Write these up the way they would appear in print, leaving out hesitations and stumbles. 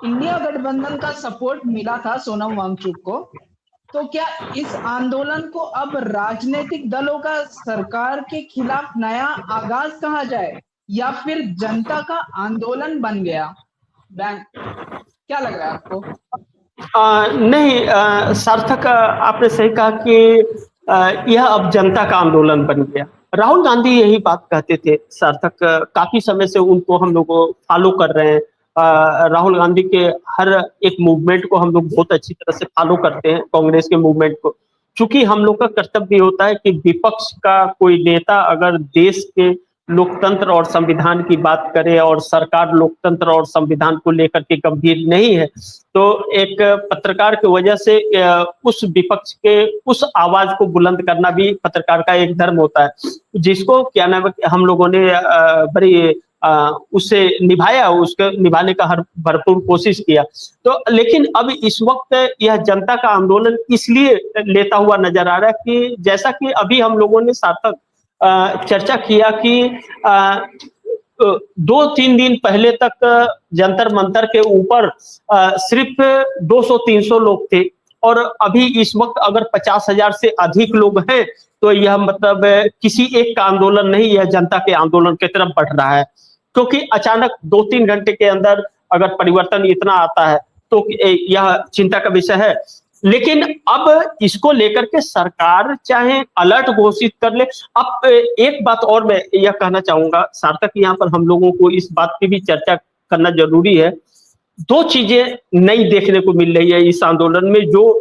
India गठबंधन का support मिला था सोनम वांगचुक को, तो क्या इस आंदोलन को अब राजनीतिक दलों का सरकार के खिलाफ नया आगाज कहा जाए या फिर जनता का आंदोलन बन गया? बैंक, क्या लग रहा है आपको? नहीं, सार्थक, आपने सही कहा कि यह अब जनता का आंदोलन बन गया। राहुल गांधी यही बात कहते थे सार्थक, काफी समय से उनको हम लोग फॉलो कर रहे हैं। राहुल गांधी के हर एक मूवमेंट को हम लोग बहुत अच्छी तरह से फॉलो करते हैं, कांग्रेस के मूवमेंट को। चूंकि हम लोग का कर्तव्य होता है कि विपक्ष का कोई नेता अगर देश के लोकतंत्र और संविधान की बात करे और सरकार लोकतंत्र और संविधान को लेकर के गंभीर नहीं है, तो एक पत्रकार की वजह से उस विपक्ष के उस आवाज को बुलंद करना भी पत्रकार का एक धर्म होता है, जिसको क्या नाम है हम लोगों ने बड़ी उससे निभाया, उसके निभाने का हर भरपूर कोशिश किया। तो लेकिन अब इस वक्त यह जनता का आंदोलन इसलिए लेता हुआ नजर आ रहा है कि जैसा कि अभी हम लोगों ने सार्थक चर्चा किया कि 2-3 दिन पहले तक जंतर मंतर के ऊपर सिर्फ 200-300 लोग थे, और अभी इस वक्त अगर 50,000 से अधिक लोग हैं, तो यह मतलब किसी एक का आंदोलन नहीं, यह जनता के आंदोलन की तरफ बढ़ रहा है। क्योंकि अचानक 2-3 घंटे के अंदर अगर परिवर्तन इतना आता है तो यह चिंता का विषय है। लेकिन अब इसको लेकर के सरकार चाहे अलर्ट घोषित कर ले। अब एक बात और मैं यह कहना चाहूंगा सार्थक, यहाँ पर हम लोगों को इस बात की भी चर्चा करना जरूरी है। 2 चीजें नई देखने को मिल रही है इस आंदोलन में, जो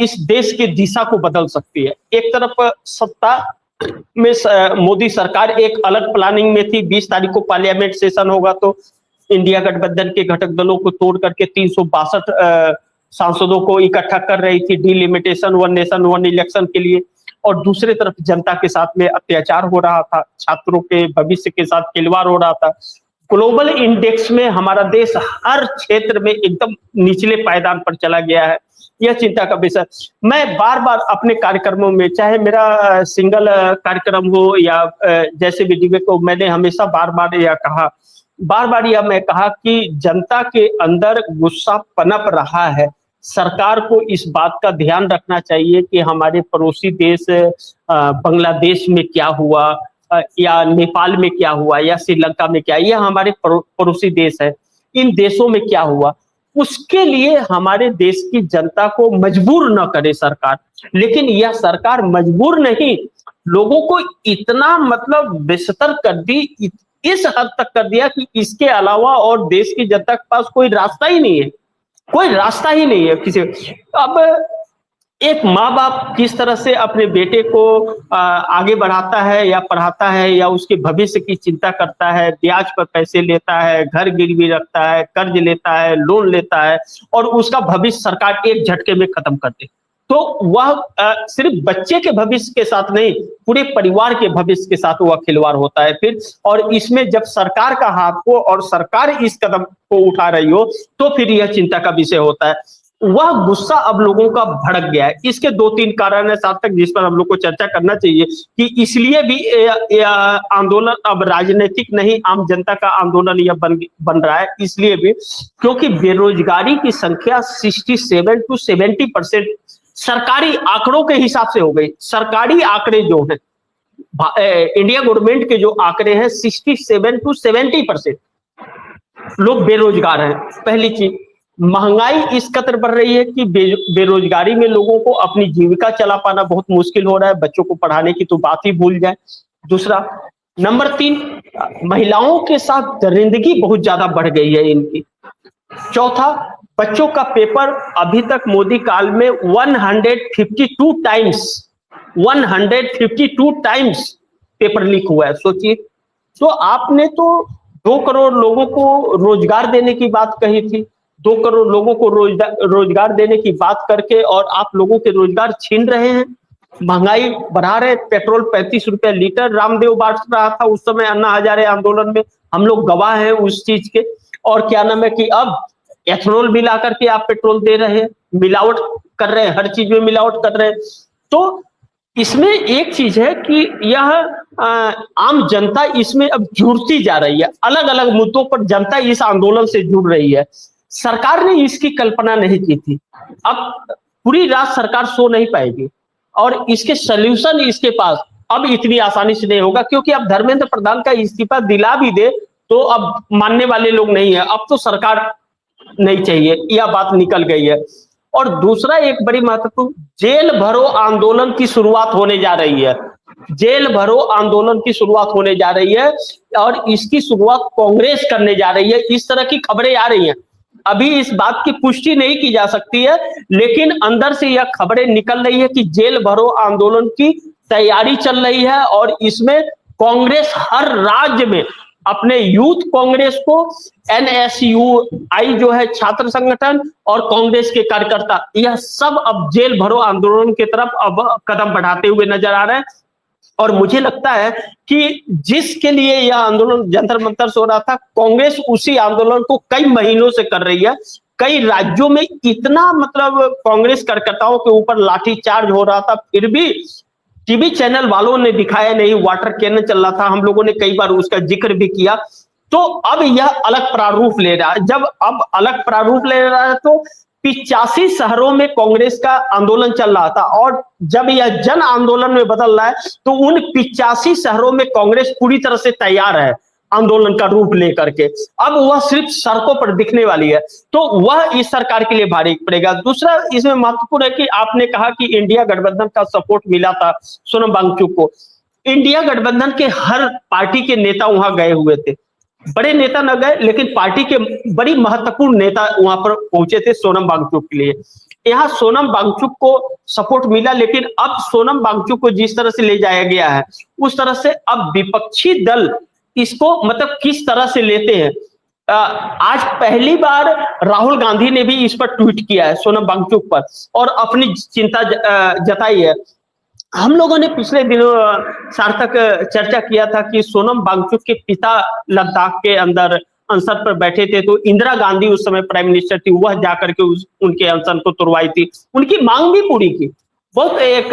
इस देश की दिशा को बदल सकती है। एक तरफ सत्ता में मोदी सरकार एक अलग प्लानिंग में थी। 20 तारीख को पार्लियामेंट सेशन होगा तो इंडिया गठबंधन के घटक दलों को तोड़ करके 362 सांसदों को इकट्ठा कर रही थी, delimitation, one nation one election के लिए। और दूसरे तरफ जनता के साथ में अत्याचार हो रहा था, छात्रों के भविष्य के साथ खिलवाड़ हो रहा था। ग्लोबल इंडेक्स में हमारा देश हर क्षेत्र में एकदम निचले पायदान पर चला गया है। यह चिंता का विषय। मैं बार बार अपने कार्यक्रमों में, चाहे मेरा सिंगल कार्यक्रम हो या जैसे भी डिबेट को, मैंने हमेशा बार बार यह मैं कहा कि जनता के अंदर गुस्सा पनप रहा है। सरकार को इस बात का ध्यान रखना चाहिए कि हमारे पड़ोसी देश बांग्लादेश में क्या हुआ, या नेपाल में क्या हुआ, या श्रीलंका में क्या, यह हमारे पड़ोसी देश है। इन देशों में क्या हुआ, उसके लिए हमारे देश की जनता को मजबूर न करे सरकार। लेकिन यह सरकार मजबूर नहीं, लोगों को इतना मतलब बेशतर कर दी, इस हद तक कर दिया कि इसके अलावा और देश की जनता के पास कोई रास्ता ही नहीं है, कोई रास्ता ही नहीं है किसी। अब एक माँ बाप किस तरह से अपने बेटे को आगे बढ़ाता है या पढ़ाता है या उसके भविष्य की चिंता करता है, ब्याज पर पैसे लेता है, घर गिरवी रखता है, कर्ज लेता है, लोन लेता है, और उसका भविष्य सरकार एक झटके में खत्म कर दे, तो वह सिर्फ बच्चे के भविष्य के साथ नहीं, पूरे परिवार के भविष्य के साथ वह खिलवाड़ होता है फिर। और इसमें जब सरकार का हाथ हो और सरकार इस कदम को उठा रही हो, तो फिर यह चिंता का विषय होता है। वह गुस्सा अब लोगों का भड़क गया है। इसके 2-3 कारण है सार्थक, जिस पर हम लोग को चर्चा करना चाहिए कि इसलिए भी आंदोलन अब राजनीतिक नहीं, आम जनता का आंदोलन यह बन रहा है। इसलिए भी क्योंकि बेरोजगारी की संख्या 67 to 70% सरकारी आंकड़ों के हिसाब से हो गई। सरकारी आंकड़े जो हैं, इंडिया गवर्नमेंट के जो आंकड़े हैं, 67 to 70% लोग बेरोजगार हैं। पहली चीज, महंगाई इस कदर बढ़ रही है कि बेरोजगारी में लोगों को अपनी जीविका चला पाना बहुत मुश्किल हो रहा है, बच्चों को पढ़ाने की तो बात ही भूल जाए। दूसरा, नंबर 3, महिलाओं के साथ दरिंदगी बहुत ज्यादा बढ़ गई है इनकी। चौथा, बच्चों का पेपर अभी तक मोदी काल में 152 टाइम्स पेपर लीक हुआ है। सोचिए, तो आपने तो 2 करोड़ लोगों को रोजगार देने की बात कही थी, 2 करोड़ लोगों को रोजगार देने की बात करके और आप लोगों के रोजगार छीन रहे हैं, महंगाई बढ़ा रहे। पेट्रोल 35 रुपए लीटर रामदेव बांट रहा था उस समय अन्ना हजारे आंदोलन में, हम लोग गवाह हैं उस चीज के। और क्या नाम है कि अब एथेनॉल मिला करके आप पेट्रोल दे रहे हैं, मिलावट कर रहे हैं, हर चीज में मिलावट कर रहे हैं। तो इसमें एक चीज है कि यह आम जनता इसमें अब जुड़ती जा रही है, अलग अलग मुद्दों पर जनता इस आंदोलन से जुड़ रही है। सरकार ने इसकी कल्पना नहीं की थी। अब पूरी रात सरकार सो नहीं पाएगी और इसके सॉल्यूशन इसके पास अब इतनी आसानी से नहीं होगा, क्योंकि अब धर्मेंद्र प्रधान का इस्तीफा दिला भी दे तो अब मानने वाले लोग नहीं है। अब तो सरकार नहीं चाहिए, यह बात निकल गई है। और दूसरा एक बड़ी महत्वपूर्ण, जेल भरो आंदोलन की शुरुआत होने जा रही है। जेल भरो आंदोलन की शुरुआत होने जा रही है और इसकी शुरुआत कांग्रेस करने जा रही है। इस तरह की खबरें आ रही हैं। अभी इस बात की पुष्टि नहीं की जा सकती है, लेकिन अंदर से यह खबरें निकल रही है कि जेल भरो आंदोलन की तैयारी चल रही है और इसमें कांग्रेस हर राज्य में अपने यूथ कांग्रेस को, NSUI जो है छात्र संगठन और कांग्रेस के कार्यकर्ता, यह सब अब जेल भरो आंदोलन की तरफ अब कदम बढ़ाते हुए नजर आ रहे हैं। और मुझे लगता है कि जिसके लिए यह आंदोलन जंतर मंतर से हो रहा था, कांग्रेस उसी आंदोलन को कई महीनों से कर रही है। कई राज्यों में इतना मतलब कांग्रेस कार्यकर्ताओं के ऊपर लाठीचार्ज हो रहा था, फिर भी टीवी चैनल वालों ने दिखाया नहीं, वाटर कैनन चल रहा था, हम लोगों ने कई बार उसका जिक्र भी किया। तो अब यह अलग प्रारूप ले रहा है। जब अब अलग प्रारूप ले रहा है तो 85 शहरों में कांग्रेस का आंदोलन चल रहा था और जब यह जन आंदोलन में बदल रहा है तो उन 85 शहरों में कांग्रेस पूरी तरह से तैयार है आंदोलन का रूप लेकर के। अब वह सिर्फ सड़कों पर दिखने वाली है, तो वह इस सरकार के लिए भारी पड़ेगा। दूसरा इसमें महत्वपूर्ण है कि आपने कहा कि इंडिया गठबंधन का सपोर्ट मिला था सोनम वांगचुक को। इंडिया गठबंधन के हर पार्टी के नेता वहां गए हुए थे। बड़े नेता न गए, लेकिन पार्टी के बड़ी महत्वपूर्ण नेता वहां पर पहुंचे थे सोनम वांगचुक के लिए। यहाँ सोनम वांगचुक को सपोर्ट मिला, लेकिन अब सोनम वांगचुक को जिस तरह से ले जाया गया है उस तरह से अब विपक्षी दल इसको मतलब किस तरह से लेते हैं। आज पहली बार राहुल गांधी ने भी इस पर ट्वीट किया है सोनम वांगचुक पर और अपनी चिंता जताई है। हम लोगों ने पिछले दिनों सार्थक चर्चा किया था कि सोनम वांगचुक के पिता लद्दाख के अंदर अनशन पर बैठे थे, तो इंदिरा गांधी उस समय प्राइम मिनिस्टर थी, वह जाकर के उनके अनशन को तुड़वाई थी, उनकी मांग भी पूरी की। बहुत एक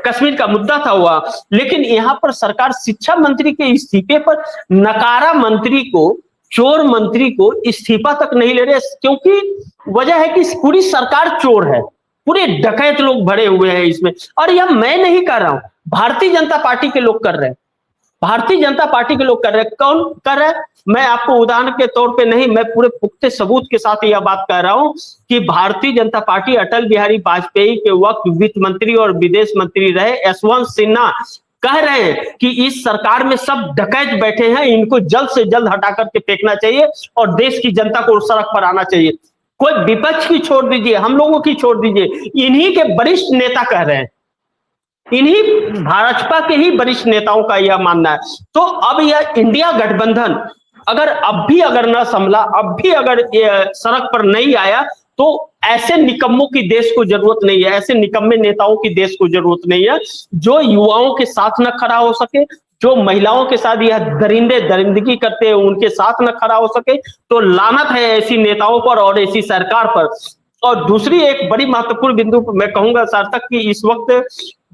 कश्मीर का मुद्दा था हुआ, लेकिन यहाँ पर सरकार शिक्षा मंत्री के इस्तीफे पर नकारा मंत्री को, चोर मंत्री को इस्तीफा तक नहीं ले रहे, क्योंकि वजह है कि पूरी सरकार चोर है, पूरे डकैत लोग भरे हुए हैं इसमें। और यह मैं नहीं कर रहा हूं, भारतीय जनता पार्टी के लोग कर रहे हैं, भारतीय जनता पार्टी के लोग कर रहे हैं। कौन कर रहा है मैं आपको उदाहरण के तौर पे नहीं, मैं पूरे पुख्ते सबूत के साथ यह बात कह रहा हूं कि भारतीय जनता पार्टी अटल बिहारी वाजपेयी के वक्त वित्त मंत्री और विदेश मंत्री रहे यशवंत सिन्हा कह रहे हैं कि इस सरकार में सब डकैत बैठे हैं, इनको जल्द से जल्द हटा करके फेंकना चाहिए और देश की जनता को सड़क पर आना चाहिए। कोई विपक्ष की छोड़ दीजिए, हम लोगों की छोड़ दीजिए, इन्हीं के वरिष्ठ नेता कह रहे हैं, इन्हीं भाजपा के ही वरिष्ठ नेताओं का यह मानना है। तो अब यह इंडिया गठबंधन अब भी न संभला, अब भी अगर सड़क पर नहीं आया, तो ऐसे निकम्मों की देश को जरूरत नहीं है, ऐसे निकम्मे नेताओं की देश को जरूरत नहीं है जो युवाओं के साथ न खड़ा हो सके, जो महिलाओं के साथ यह दरिंदगी करते हैं उनके साथ न खड़ा हो सके। तो लानत है ऐसी नेताओं पर और ऐसी सरकार पर। और दूसरी एक बड़ी महत्वपूर्ण बिंदु मैं कहूंगा सार्थक कि इस वक्त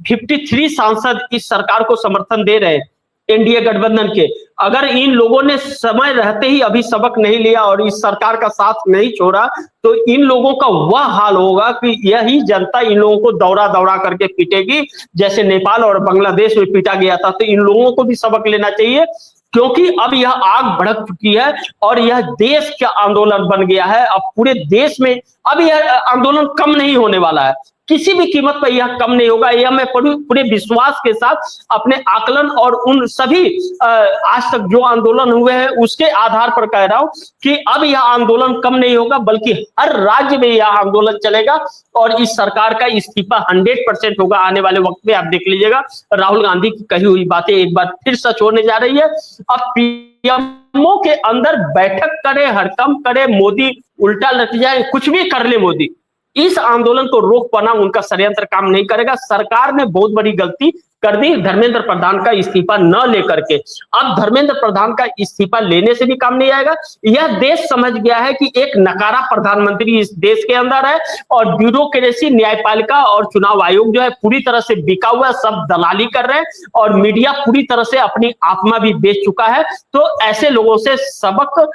53 सांसद इस सरकार को समर्थन दे रहे हैं एनडीए गठबंधन के। अगर इन लोगों ने समय रहते ही अभी सबक नहीं लिया और इस सरकार का साथ नहीं छोड़ा, तो इन लोगों का वह हाल होगा कि यही जनता इन लोगों को दौड़ा दौड़ा करके पीटेगी, जैसे नेपाल और बांग्लादेश में पीटा गया था। तो इन लोगों को भी सबक लेना चाहिए, क्योंकि अब यह आग भड़क चुकी है और यह देश का आंदोलन बन गया है। अब पूरे देश में अब यह आंदोलन कम नहीं होने वाला है, किसी भी कीमत पर यह कम नहीं होगा। यह मैं पूरे विश्वास के साथ अपने आकलन और उन सभी आज तक जो आंदोलन हुए हैं उसके आधार पर कह रहा हूं कि अब यह आंदोलन कम नहीं होगा, बल्कि हर राज्य में यह आंदोलन चलेगा और इस सरकार का इस्तीफा 100% होगा आने वाले वक्त में। आप देख लीजिएगा, राहुल गांधी की कही हुई बातें एक बार फिर सच होने जा रही है। अब पीएमओ के अंदर बैठक करे, हड़कंप करे, मोदी उल्टा लट जाए, कुछ भी कर ले मोदी, इस आंदोलन को रोक पाना उनका षड्यंत्र काम नहीं करेगा। सरकार ने बहुत बड़ी गलती कर दी धर्मेंद्र प्रधान का इस्तीफा न लेकर के। अब धर्मेंद्र प्रधान का इस्तीफा लेने से भी काम नहीं आएगा। यह देश समझ गया है कि एक नकारा प्रधानमंत्री इस देश के अंदर है और ब्यूरोक्रेसी, न्यायपालिका और चुनाव आयोग जो है पूरी तरह से बिका हुआ है, सब दलाली कर रहे हैं और मीडिया पूरी तरह से अपनी आत्मा भी बेच चुका है। तो ऐसे लोगों से सबक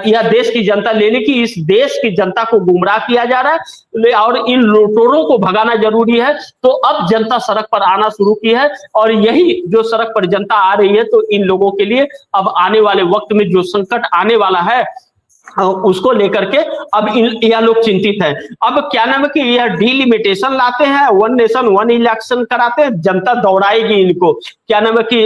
यह देश की जनता लेने की, इस देश की जनता को गुमराह किया जा रहा है और इन लुटेरों को भगाना जरूरी है। तो अब जनता सड़क पर आना शुरू की है और यही जो सड़क पर जनता आ रही है, तो इन लोगों के लिए अब आने वाले वक्त में जो संकट आने वाला है उसको लेकर के अब यह लोग चिंतित हैं। अब क्या नाम है कि यह डिलिमिटेशन लाते हैं, वन नेशन वन इलेक्शन कराते हैं, जनता दौड़ाएगी इनको, क्या नाम है कि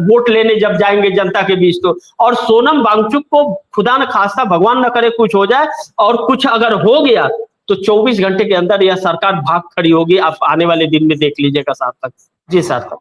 वोट लेने जब जाएंगे जनता के बीच तो। और सोनम वांगचुक को खुदा न खास्ता, भगवान न करे कुछ हो जाए और कुछ अगर हो गया तो 24 घंटे के अंदर यह सरकार भाग खड़ी होगी। आप आने वाले दिन में देख लीजिएगा सार्थक जी। सार्थक